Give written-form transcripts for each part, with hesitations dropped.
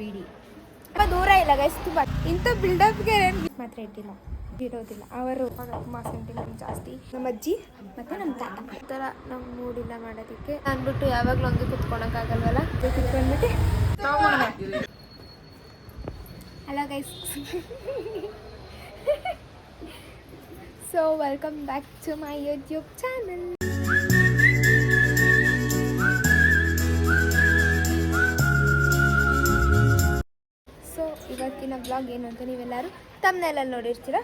ಬಿಡಿ ತುಂಬ ದೂರ ಇಲ್ಲ ಗೈಸ್, ತುಂಬ ಇಂಥ ಬಿಲ್ಡಪ್ಗೆ ಮಾತ್ರ ಇಟ್ಟಿಲ್ಲ, ಇರೋದಿಲ್ಲ. ಅವರು ತುಂಬ ಸೆಂಟಿಮೆಂಟ್ ಜಾಸ್ತಿ. ನಮ್ಮ ಅಜ್ಜಿ ಮತ್ತು ನಮ್ಮ ತಾತ ಈ ಥರ ನಮ್ಗೆ ಮೂಡಿಲ್ಲ ಮಾಡೋದಕ್ಕೆ ಅಂದ್ಬಿಟ್ಟು ಯಾವಾಗಲೂ ಹಂಗೆ ಕುತ್ಕೊಳಕ್ಕಾಗಲ್ವಲ್ಲ, ಕುತ್ಕೊಂಡ್ಬಿಟ್ಟು hello guys. So welcome back to my YouTube channel. ಇವತ್ತಿನ ಬ್ಲಾಗ್ ಏನು ಅಂತ ನೀವೆಲ್ಲರೂ ತಮ್ಮನೆಲ್ಲ ನೋಡಿರ್ತೀರ.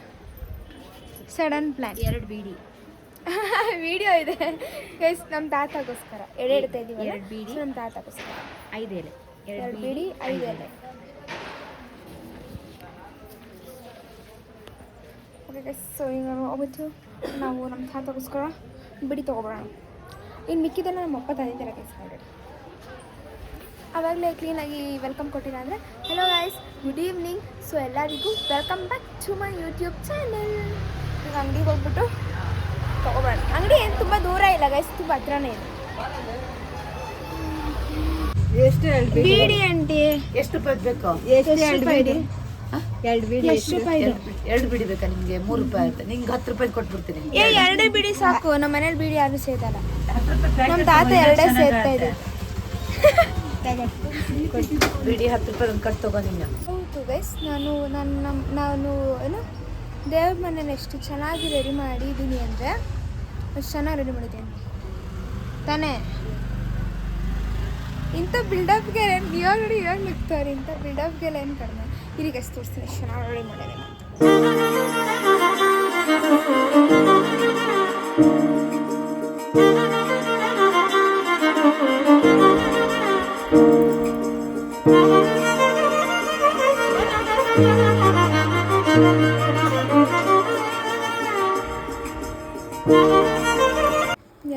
ಸಡನ್ ಪ್ಲ್ಯಾನ್ 2 ಬಿಡಿ ವಿಡಿಯೋ ಇದೆ ಗೈಸ್, ನಮ್ಮ ತಾತಗೋಸ್ಕರ ಎಡೆ ಇಡ್ತಾ ಇದ್ದೀವಿ. 2 ಬಿಡಿ, ನಮ್ಮ ತಾತಗೋಸ್ಕರ 5 ಎಲೆ. 2 ಬಿಡಿ 5 ಎಲೆ. ಓಕೆ ಗೈಸ್, ಸೊ ಈಗ ಹೋಗ್ಬಿಟ್ಟು ನಾವು ನಮ್ಮ ತಾತಗೋಸ್ಕರ ಬಿಡಿ ತೊಗೊಬರೋಣ. ಇನ್ನು ಮಿಕ್ಕಿದೆಲ್ಲ ನಮ್ಮ ಅಪ್ಪ ತಂದಿದ್ದಾರೆ ಗೈಸ್ ಆಲ್ರೆಡಿ. ಆವಾಗಲೇ ಕ್ಲೀನಾಗಿ ವೆಲ್ಕಮ್ ಕೊಟ್ಟಿಲ್ಲ ಅಂದರೆ hello guys, good evening. So ಎಲ್ಲರಿಗೂ welcome back to my YouTube channel. ಈಗ ಅಂಗಡಿಗೆ ಹೋಗ್ಬಿಟ್ಟು ತೊಗೊಬೇಡ. ಅಂಗಡಿ ಏನು ತುಂಬ ದೂರ ಇಲ್ಲ ಗೈಸ್, ತುಂಬ ಹತ್ರನೇ ಇದೆ. ಬೀಡಿ ಆಂಟಿ ಎಷ್ಟು ರೂಪಾಯಿ ಬೇಕು? ಎಷ್ಟು ಬೀಡಿ? 2 ಬಿಡಿ. ಎಷ್ಟು ರೂಪಾಯಿ? 2 ಬಿಡಿ ಬೇಕಾ ನಿಮಗೆ? 3 ರೂಪಾಯಿ ಆಯ್ತು, ನಿಂಗೆ 10 ರೂಪಾಯಿ ಕೊಟ್ಬಿಡ್ತೀನಿ. 2 ಬಿಡಿ ಸಾಕು, ನಮ್ಮ ಮನೇಲಿ ಬೀಡಿ ಯಾರು ಸೇದಲ್ಲ. ನಮ್ಮ ತಾತ 2 ಸೇರ್ತಾ ಇದೆ. ಬಿಡಿ 10 ರೂಪಾಯಿ ಒಂದು ಕಟ್ ತಗೊಂಡಿನಿ. ಹೌದು ಗೈಸ್, ನಾನು ಏನು ದೇವ್ರ ಮನೇಲಿ ಎಷ್ಟು ಚೆನ್ನಾಗಿ ರೆಡಿ ಮಾಡಿದ್ದೀನಿ ಅಂದರೆ ಅಷ್ಟು ಚೆನ್ನಾಗಿ ರೆಡಿ ಮಾಡಿದ್ದೀನಿ ತಾನೇ. ಇಂಥ ಬಿಲ್ಡಪ್ಗೆ ಇವಾಗ ನೋಡಿ, ಇವಾಗ ನಿಗ್ತಾರೆ. ಇಂಥ ಬಿಲ್ಡಪ್ಗೆಲ್ಲ ಏನು ಕಡಿಮೆ. ಈಗ ಎಷ್ಟು ತೋರಿಸ್ತೀನಿ ಎಷ್ಟು ಚೆನ್ನಾಗಿ ರೆಡಿ ಮಾಡಿದ್ದೀನಿ.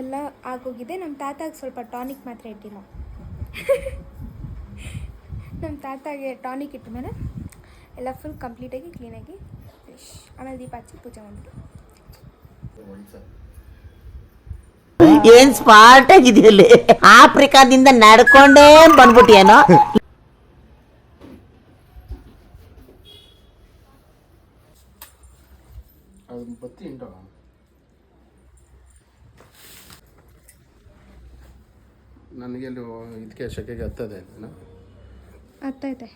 ಎಲ್ಲ ಆಗೋಗಿದೆ. ನಮ್ಮ ತಾತಾಗೆ ಸ್ವಲ್ಪ ಟಾನಿಕ್ ಮಾತ್ರ ಇಟ್ಟಿಲ್ಲ. ನಮ್ಮ ತಾತಾಗೆ ಟಾನಿಕ್ ಇಟ್ಟ ಮೇಲೆ ಎಲ್ಲ ಫುಲ್ ಕಂಪ್ಲೀಟಾಗಿ ಕ್ಲೀನಾಗಿ ಆಮೇಲೆ ದೀಪ ಹಚ್ಚಿ ಪೂಜೆ ಮಾಡಿಬಿಟ್ಟು ಏನ್ ಸ್ಮಾರ್ಟ್ ಆಗಿದೆಯಲ್ಲಿ, ಆಫ್ರಿಕಾದಿಂದ ನಡ್ಕೊಂಡೇ ಬಂದ್ಬಿಟ್ಟಿಯೇನೋ. ನನಗೆ ಇದಕ್ಕೆ ಶಕೆಗೆ ಹತ್ತದೆ ಹತ್ತೈತೆ.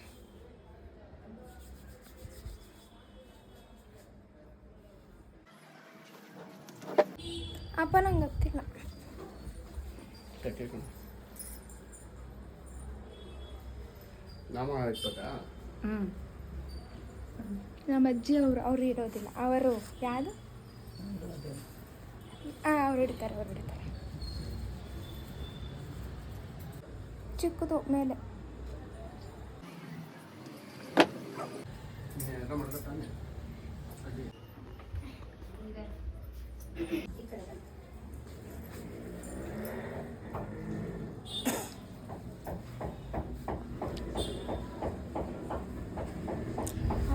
ಅಪ್ಪ ನಂಗೆ ಗೊತ್ತಿಲ್ಲ. ನಾಮ ಹಾಕ್ಬೇಕಾ? ನಮ್ಮ ಅಜ್ಜಿ ಅವ್ರು ಇರೋದಿಲ್ಲ. ಅವರು ಯಾವುದು ಅವ್ರು ಹಿಡಿತಾರೆ. ಚಿಕ್ಕದು ಮೇಲೆ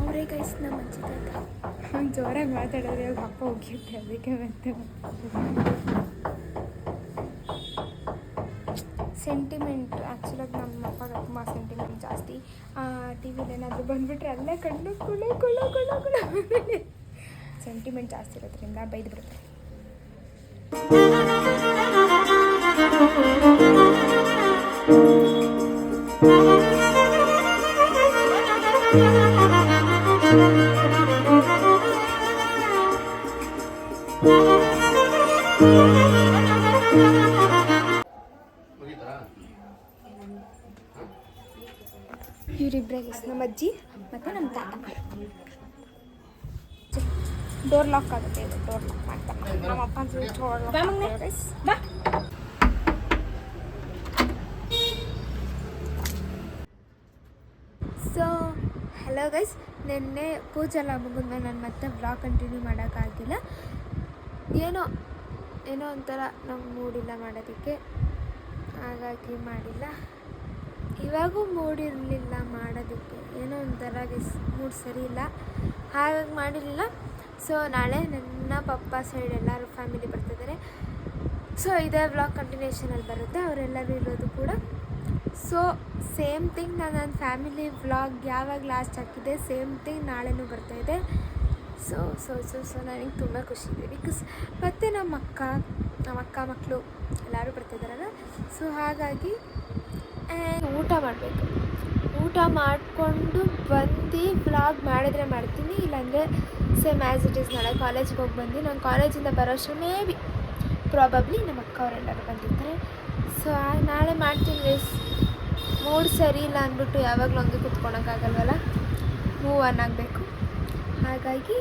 ಅವರೇ ಗೈಸ್ ನಮ್ಮ ಅಜ್ಜಿ ತಾತ. ಜೋರಾಗಿ ಮಾತಾಡೋದು ಇವಾಗ ಅಪ್ಪ ಹೋಗಿರುತ್ತೆ, ಅದಕ್ಕೆ ಮತ್ತೆ ಸೆಂಟಿಮೆಂಟ್. ಆ್ಯಕ್ಚುಲಾಗಿ ನಮ್ಮ ಅಪ್ಪಗೆ ತುಂಬ ಸೆಂಟಿಮೆಂಟ್ ಜಾಸ್ತಿ. ಟಿ ವಿಲಿ ಏನಾದರೂ ಬಂದುಬಿಟ್ರೆ ಅಲ್ಲೇ ಕಣ್ಣು ಕುಳ ಸೆಂಟಿಮೆಂಟ್ ಜಾಸ್ತಿ ಇರೋದ್ರಿಂದ ಬೈದು ಬಿಡುತ್ತೆ. ಇವರಿಬ್ಬರೇ ನಮ್ಮ ಅಜ್ಜಿ ಮತ್ತು ನಮ್ಮ ತಾತ. ಡೋರ್ ಲಾಕ್ ಆಗುತ್ತೆ, ಇದು ಡೋರ್ ಲಾಕ್ ಮಾಡ್ತಾರೆ ನಮ್ಮ ಅಪ್ಪ ಅಂತ. ಸೊ ಹಲೋ ಗೈಸ್, ನಿನ್ನೆ ಪೂಜೆ ಎಲ್ಲ ಮುಗಿದ್ಮೇಲೆ ನಾನು ಮತ್ತೆ ಬ್ಲಾಗ್ ಕಂಟಿನ್ಯೂ ಮಾಡೋಕ್ಕಾಗಿಲ್ಲ. ಏನೋ ಒಂಥರ ನಮ್ಗೆ ಮೂಡಿಲ್ಲ ಮಾಡೋದಕ್ಕೆ, ಹಾಗಾಗಿ ಮಾಡಿಲ್ಲ. ಇವಾಗೂ ಮೂಡಿರಲಿಲ್ಲ ಮಾಡೋದಕ್ಕೆ, ಏನೋ ಒಂಥರ ಮೂಡ್ ಸರಿ ಇಲ್ಲ, ಹಾಗಾಗಿ ಮಾಡಿರಲಿಲ್ಲ. ಸೊ ನಾಳೆ ನನ್ನ ಪಪ್ಪ ಸೈಡ್ ಎಲ್ಲರೂ ಫ್ಯಾಮಿಲಿ ಬರ್ತಿದ್ದಾರೆ. ಸೊ ಇದೇ ವ್ಲಾಗ್ ಕಂಟಿನ್ಯೂಷನಲ್ಲಿ ಬರುತ್ತೆ, ಅವರೆಲ್ಲರೂ ಇರೋದು ಕೂಡ. ಸೊ ಸೇಮ್ ಥಿಂಗ್ ನಾನು ನನ್ನ ಫ್ಯಾಮಿಲಿ ವ್ಲಾಗ್ ಯಾವಾಗ ಲಾಸ್ಟ್ ಹಾಕಿದ್ದೆ ಸೇಮ್ ಥಿಂಗ್ ನಾಳೆನೂ ಬರ್ತಾಯಿದೆ. ಸೊ ಸೊ ಸೊ ಸೊ ನನಗೆ ತುಂಬ ಖುಷಿ ಇದೆ. ಬಿಕಾಸ್ ಮತ್ತು ನಮ್ಮ ಅಕ್ಕ ಮಕ್ಕಳು ಎಲ್ಲರೂ ಬರ್ತಿದ್ದಾರಲ್ಲ. ಸೊ ಹಾಗಾಗಿ ಊಟ ಮಾಡಬೇಕು. ಊಟ ಮಾಡಿಕೊಂಡು ಬಂದು ವ್ಲಾಗ್ ಮಾಡಿದ್ರೆ ಮಾಡ್ತೀನಿ, ಇಲ್ಲಾಂದರೆ ಸೇಮ್ ಆ್ಯಸ್ ಇಟ್ ಈಸ್ ನಾಳೆ ಕಾಲೇಜ್ಗೆ ಹೋಗಿ ಬಂದು ನಾನು ಕಾಲೇಜಿಂದ ಬರೋಷ್ಟು ಮೇ ಬಿ ಪ್ರಾಬಬ್ಲಿ ನಮ್ಮ ಅಕ್ಕ ಅವರೆಲ್ಲರೂ ಬಂದಿರ್ತಾರೆ. ಸೊ ನಾಳೆ ಮಾಡ್ತೀನಿ ಗೈಸ್. ಮೂಡ್ ಸರಿ ಇಲ್ಲ ಅಂದ್ಬಿಟ್ಟು ಯಾವಾಗಲೂ ಹಂಗೆ ಕೂತ್ಕೊಳಕ್ಕಾಗಲ್ವಲ್ಲ, ಮೂವ್ ಆನ್ ಆಗಬೇಕು. ಹಾಗಾಗಿ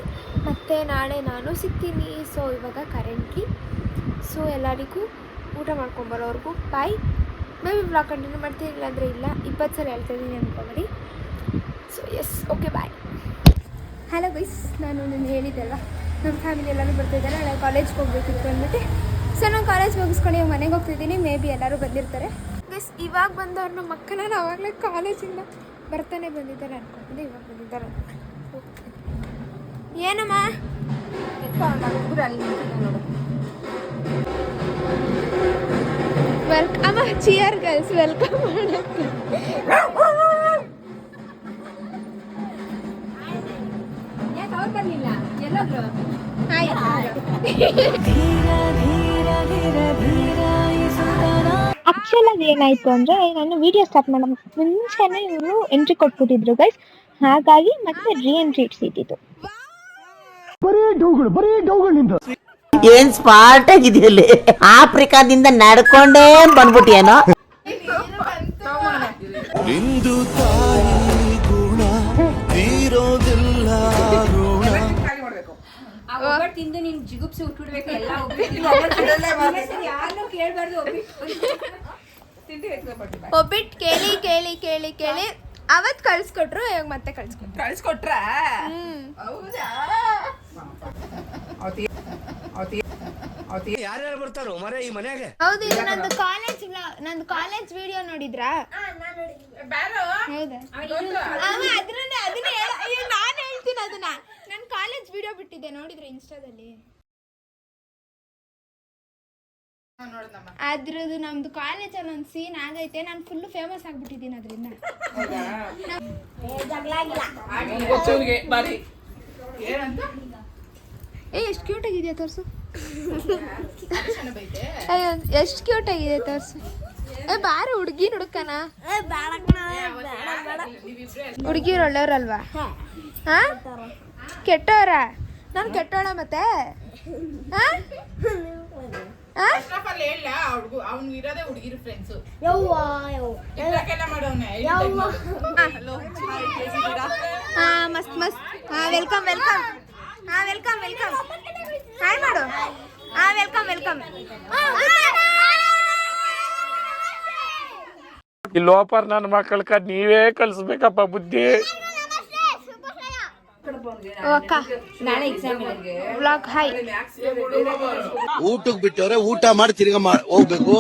ಮತ್ತೆ ನಾಳೆ ನಾನು ಸಿಗ್ತೀನಿ. ಸೊ ಇವಾಗ ಕರೆಂಟ್ಲಿ ಸೊ ಎಲ್ಲರಿಗೂ ಊಟ ಮಾಡ್ಕೊಂಬರೋವ್ರಿಗೂ bye. May be vlog continue ಮಾಡ್ತೀನಿ, ಇಲ್ಲಾಂದರೆ ಇಲ್ಲ. 20 ಸಲ ಹೇಳ್ತಾಯಿದ್ದೀನಿ ಅಂದ್ಕೊಬೇಡಿ. So yes, okay bye. Hello guys, ನಾನು ಹೇಳಿದ್ದೆಲ್ಲ ನಮ್ಮ ಫ್ಯಾಮಿಲಿ ಎಲ್ಲರೂ ಬರ್ತಾಯಿದ್ದಾರೆ. ನಾಳೆ ಕಾಲೇಜ್ಗೆ ಹೋಗ್ಬೇಕಿತ್ತು ಅಂದ್ಬಿಟ್ಟು ಸೊ ನಾನು ಕಾಲೇಜ್ ಮುಗಿಸ್ಕೊಂಡು ಇವಾಗ ಮನೆಗೆ ಹೋಗ್ತಿದ್ದೀನಿ. ಮೇ ಬಿ ಎಲ್ಲರೂ ಬಂದಿರ್ತಾರೆ ಗೈಸ್. ಇವಾಗ ಬಂದವ್ರು ನಮ್ಮ ಮಕ್ಕಳ ನಾನು ಆವಾಗಲೇ ಕಾಲೇಜಿಂದ ಬರ್ತಾನೆ ಬಂದಿದ್ದಾರೆ ಅನ್ಕೊಂಡಿದ್ದೆ, ಇವಾಗ ಬಂದಿದ್ದಾರೆ. ಏನಮ್ಮ ವೆಲ್ಕಮ್ ಚಿಯರ್ ಗರ್ಲ್ಸ್, ವೆಲ್ಕಮ್ ಮಾಡೋಕ್ಕೆ. ಆಕ್ಚುಲ್ ಆಗಿ ಏನಾಯ್ತು ಅಂದ್ರೆ ನಾನು ವಿಡಿಯೋ ಸ್ಟಾರ್ಟ್ ಮಾಡೋ ಮುಂಚೆನೆ ಇವರು ಎಂಟ್ರಿ ಕೊಟ್ಬಿಟ್ಟಿದ್ರು ಗೈಸ್. ಹಾಗಾಗಿ ಮತ್ತೆ ರೀ ಎಂಟ್ರಿ ಇಡ್ಸಿದ್ದು. ಏನ್ ಸ್ಮಾರ್ಟ್ ಆಗಿದೆಯಲ್ಲಿ, ಆಫ್ರಿಕಾದಿಂದ ನಡ್ಕೊಂಡೇ ಬಂದ್ಬಿಟ್ಟಿಯೇನೋ. ಇಂದು ತಾಯಿ ಗುಣ ತೀರೋದಿಲ್ಲ ಋಣ. ತಿಂದು ನೀನ್ ಜಿಗುಪ್ಸಿ ಹುಟ್ಬಿಡ್ಬೇಕು ಎಲ್ಲ ಯಾರನ್ನೂ ಕೇಳ್ಬಾರ್ದು. ಒಬ್ಬಿಟ್ಟು ಕೇಳಿ ಕೇಳಿ ಕೇಳಿ ಕೇಳಿ ಅವತ್ತು ಕಳ್ಸ್ಕೊಟ್ರು, ಇವಾಗ ಮತ್ತೆ ಕಳ್ಸ್ಕೊಟ್ರ. ಯಾರ್ಯಾರು ಬರ್ತಾರೋ ಮರೆ ಈ ಮನ್ಯಾಗ? ಹೌದು, ಇದು ನಂದು ಕಾಲೇಜ್ ವಿಡಿಯೋ ನೋಡಿದ್ರಾ? ಹೌದಾ? ನಾನು ಹೇಳ್ತೀನಿ ಅದನ್ನ. ನಾನು ಕಾಲೇಜ್ ವಿಡಿಯೋ ಬಿಟ್ಟಿದ್ದೆ, ನೋಡಿದ್ರೆ ಇನ್ಸ್ಟಾದಲ್ಲಿ. ಅದ್ರದ್ದು ನಮ್ದು ಕಾಲೇಜಲ್ಲಿ ಒಂದು ಸೀನ್ ಆಗೈತೆ. ನಾನು ಫುಲ್ಲು ಫೇಮಸ್ ಆಗ್ಬಿಟ್ಟಿದ್ದೀನಿ ಅದರಿಂದ. ಎಷ್ಟು ಕ್ಯೂಟ್ ಆಗಿದೆಯಾ ತೋರ್ಸು. ಎಷ್ಟು ಕ್ಯೂಟ್ ಆಗಿದೆ ತೋರ್ಸು. ಬಾರು ಹುಡುಗಿ ಹುಡುಕನ. ಹುಡುಗಿರು ಒಳ್ಳೆಯವ್ರಲ್ವಾ? ಹಾ, ಕೆಟ್ಟವರ? ನಾನು ಕೆಟ್ಟವಳ ಮತ್ತೆ? ಮಸ್ತ್ ಮಸ್ತ್. Welcome welcome. Welcome welcome. Hi ಮಾಡು. Welcome welcome. ಈ ಲೋಪರ್ ನನ್ನ ಮಕ್ಕಳ ನೀವೇ ಕಲಿಸ್ಬೇಕಪ್ಪ ಬುದ್ಧಿ. ಅಕ್ಕ ನಾಳೆ ಎಕ್ಸಾಮ್ ಇದೆ. Vlog hi. ಊಟಕ್ಕೆ ಬಿಟ್ಟವ್ರೆ, ಊಟ ಮಾಡಿ ತಿರ್ಗಾ ಹೋಗ್ಬೇಕು.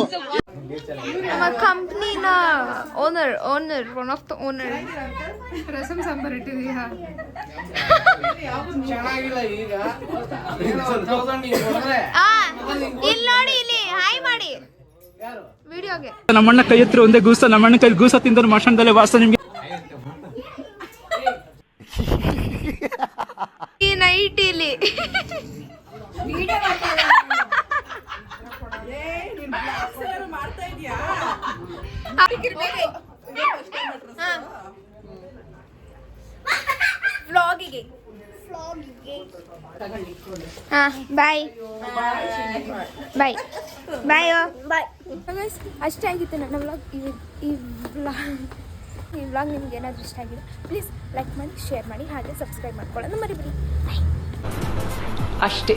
ನಮ್ಮ ಕಂಪ್ನಿನ owner one of the owner. Rasam sambar ಇಟ್ಟಿದೀಯಾ? ಇಲ್ಲಿ ನೋಡಿ, ಇಲ್ಲಿ ಹಾಯ್ ಮಾಡಿ ವಿಡಿಯೋಗೆ. ನಮ್ಮಣ್ಣ ಕೈ ಹತ್ರ ಒಂದೇ ಗೂಸ, ನಮ್ಮಣ್ಣ ಕೈ ಗೂಸ ತಿಂದ ಮಾಷಣದಲ್ಲೇ ವಾಸ ನಿಮ್ಗೆ. ಈ ನೈಟ್ ಇಲ್ಲಿ ವ್ಲಾಗಿಗೆ. ಬಾಯ್ ಬಾಯ್ ಬಾಯ್ ಬಾಯ್. ಅಷ್ಟೇ ಆಗಿತ್ತು ನನ್ನ ವ್ಲಾಗ್. ಈ ವ್ಲಾಗ್ ನಿಮ್ಗೆ ಏನಾದರೂ ಇಷ್ಟ ಆಗಿದೆ ಪ್ಲೀಸ್ ಲೈಕ್ ಮಾಡಿ, ಶೇರ್ ಮಾಡಿ, ಹಾಗೆ ಸಬ್ಸ್ಕ್ರೈಬ್ ಮಾಡ್ಕೊಳ್ಳೋದು ಮರಿಬೇಡಿ. ಅಷ್ಟೇ.